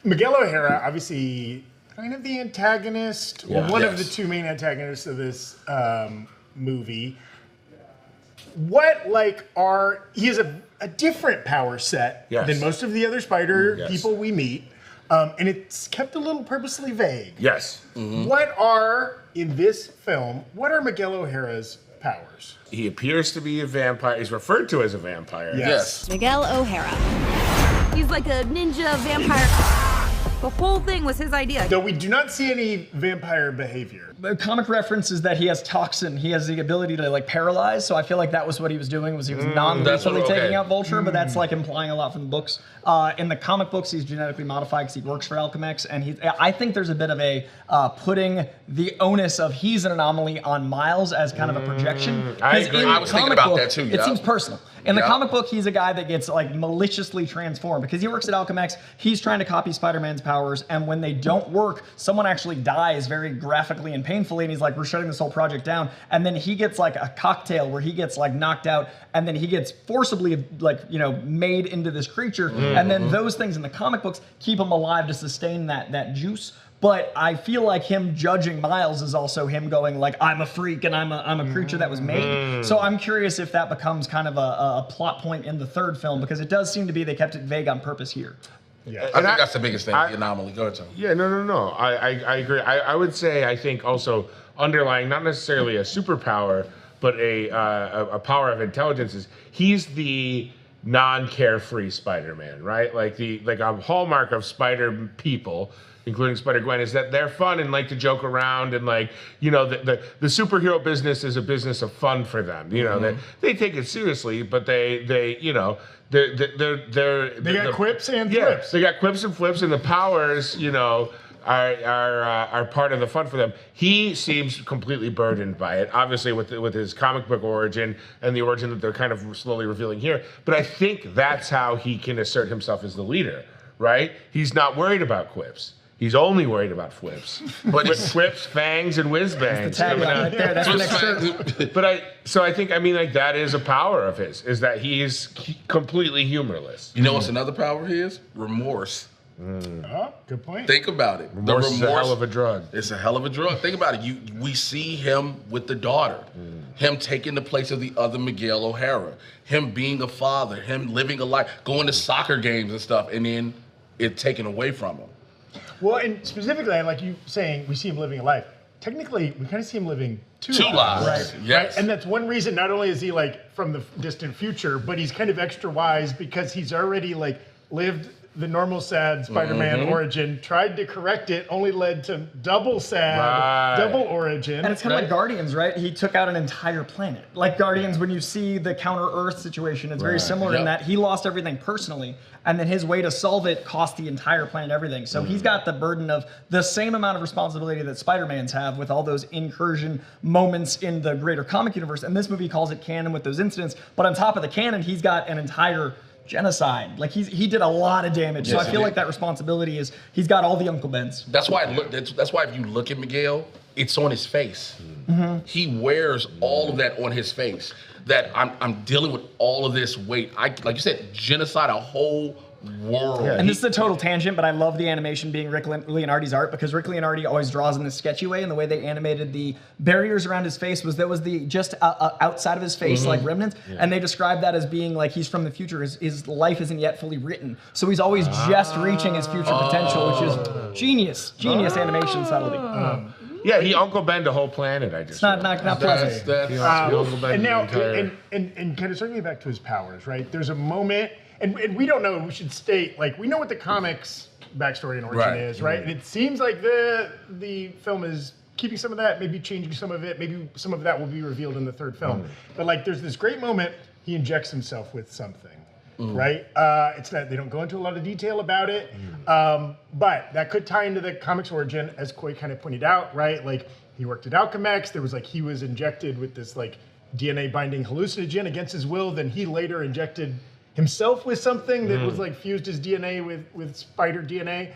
Miguel O'Hara, obviously kind of the antagonist, or one of the two main antagonists of this movie. He has a different power set than most of the other spider people we meet. And it's kept a little purposely vague. Yes. What are, in this film, what are Miguel O'Hara's powers? He appears to be a vampire. He's referred to as a vampire. Yes. Miguel O'Hara. He's like a ninja vampire. The whole thing was his idea. Though we do not see any vampire behavior. The comic reference is that he has toxin. He has the ability to like paralyze. So I feel like that was what he was doing. Was he was non-lethally taking out Vulture, but that's like implying a lot from the books. In the comic books, he's genetically modified because he works for Alchemex, and I think there's a bit of a putting the onus of he's an anomaly on Miles as kind of a projection. I agree. I was thinking about that too. It seems personal. In the comic book, he's a guy that gets like maliciously transformed because he works at Alchemex. He's trying to copy Spider-Man's powers, and when they don't work, someone actually dies very graphically and painfully, and he's like, we're shutting this whole project down. And then he gets like a cocktail where he gets like knocked out, and then he gets forcibly like, you know, made into this creature. And then those things in the comic books keep him alive to sustain that juice. But I feel like him judging Miles is also him going like, I'm a freak and I'm a creature that was made. So I'm curious if that becomes kind of a plot point in the third film, because it does seem to be they kept it vague on purpose here. Yeah, I think that's the biggest thing, the anomaly. Go ahead, Tom. Yeah, no. I agree. I would say, I think also underlying, not necessarily a superpower, but a power of intelligence is he's the non-carefree Spider-Man, right? Like a hallmark of Spider people, including Spider-Gwen, is that they're fun and like to joke around, and like, you know, the superhero business is a business of fun for them. You know, they take it seriously, but they you know, they got quips and flips. They got quips and flips, and the powers, you know, are part of the fun for them. He seems completely burdened by it, obviously with his comic book origin and the origin that they're kind of slowly revealing here. But I think that's how he can assert himself as the leader, right? He's not worried about quips. He's only worried about flips. But it's quips, fangs, and whiz bangs. That's the tagline right there. That's the next shirt. But I think like that is a power of his, is that he's completely humorless. You know what's another power he is? Remorse. Oh, good point. Think about it. Remorse is a hell of a drug. It's a hell of a drug. Think about it. We see him with the daughter, him taking the place of the other Miguel O'Hara, him being a father, him living a life, going to soccer games and stuff, and then it taken away from him. Well, and specifically, like you saying, we see him living a life. Technically, we kind of see him living two lives. Right? Yes. Right? And that's one reason, not only is he like from the distant future, but he's kind of extra wise because he's already like lived the normal sad Spider-Man origin, tried to correct it, only led to double sad, double origin. And it's kind of like Guardians, right? He took out an entire planet. Like Guardians, when you see the counter-Earth situation, it's very similar in that he lost everything personally, and then his way to solve it cost the entire planet everything. So he's got the burden of the same amount of responsibility that Spider-Mans have with all those incursion moments in the greater comic universe. And this movie calls it canon with those incidents, but on top of the canon, he's got an entire genocide. Like he did a lot of damage. So I feel like that responsibility is he's got all the Uncle Bens. That's why that's why if you look at Miguel, it's on his face. He wears all of that on his face. That I'm dealing with all of this weight. Like you said, genocide a whole world. And this is a total tangent, but I love the animation being Rick Leonardi's art, because Rick Leonardi always draws in this sketchy way, and the way they animated the barriers around his face was the just outside of his face, like remnants, and they described that as being like he's from the future. His life isn't yet fully written, so he's always just reaching his future potential, which is genius animation subtlety. Yeah, he Uncle Ben'd the whole planet. It's not pleasant. And now, and kind of circling back to his powers, right? There's a moment. And we don't know, we should state, like, we know what the comics backstory and origin is, right? And it seems like the film is keeping some of that, maybe changing some of it, maybe some of that will be revealed in the third film. But like, there's this great moment, he injects himself with something, right? It's not, they don't go into a lot of detail about it, but that could tie into the comics origin, as Coy kind of pointed out, right? Like, he worked at Alchemex, there was like, he was injected with this like DNA binding hallucinogen against his will, then he later injected himself with something that was like fused his DNA with spider DNA.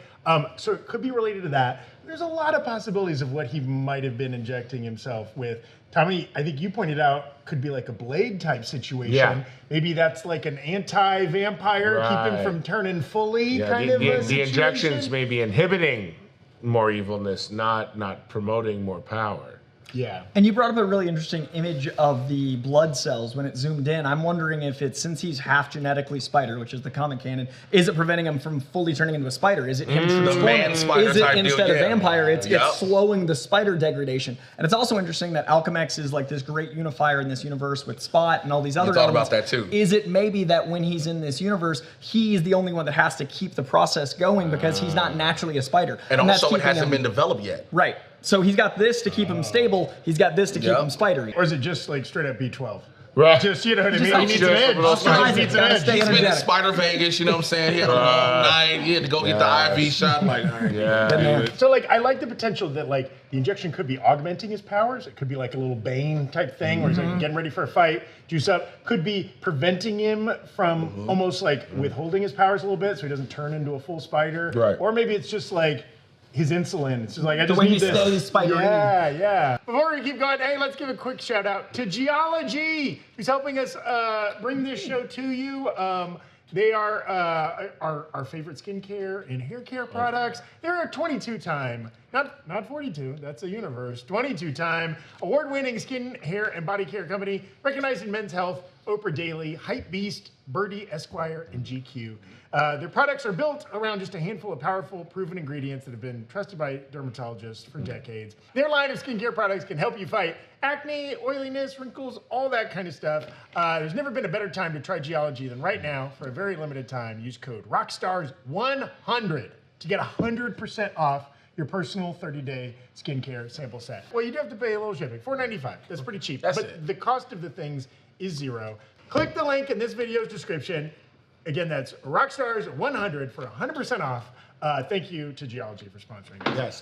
So it could be related to that. There's a lot of possibilities of what he might have been injecting himself with. Tommy, I think you pointed out, could be like a Blade type situation. Yeah. Maybe that's like an anti-vampire, keep him from turning fully kind of a situation. The injections may be inhibiting more evilness, not promoting more power. Yeah. And you brought up a really interesting image of the blood cells when it zoomed in. I'm wondering if it's, since he's half genetically spider, which is the comic canon, is it preventing him from fully turning into a spider? Is it him transforming? Is it instead of vampire, it's slowing the spider degradation? And it's also interesting that Alchemex is like this great unifier in this universe with Spot and all these other elements. About that too. Is it maybe that when he's in this universe, he's the only one that has to keep the process going because he's not naturally a spider? And also it hasn't been developed yet. Right. So he's got this to keep him stable. He's got this to keep him spidery. Or is it just like straight up B12? Right. Just, you know what I mean? Like, he needs an edge. He's been in Spider Vegas, you know what I'm saying? He had a long night. He had to go get the IV shot. Like, all right. So like, I like the potential that like the injection could be augmenting his powers. It could be like a little Bane type thing where he's like getting ready for a fight, juice up. Could be preventing him from almost like withholding his powers a little bit so he doesn't turn into a full spider. Right. Or maybe it's just like his insulin. It's just like, I just way need he this. stays spider-y. Yeah. Before we keep going, hey, let's give a quick shout out to Geology, who's helping us bring this show to you. They are our favorite skincare and hair care products. They're a 22-time, not 42, that's a universe, 22-time award-winning skin, hair, and body care company, recognized in Men's Health, Oprah Daily, Hype Beast, Birdie, Esquire, and GQ. Their products are built around just a handful of powerful, proven ingredients that have been trusted by dermatologists for decades. Their line of skincare products can help you fight acne, oiliness, wrinkles, all that kind of stuff. There's never been a better time to try Geology than right now. For a very limited time, use code Rockstars100 to get 100% off your personal 30-day skincare sample set. Well, you do have to pay a little shipping, $4.95. That's pretty cheap. But the cost of the things is $0. Click the link in this video's description. Again, that's Rockstars100 for 100% off. Thank you to Geology for sponsoring us. Yes.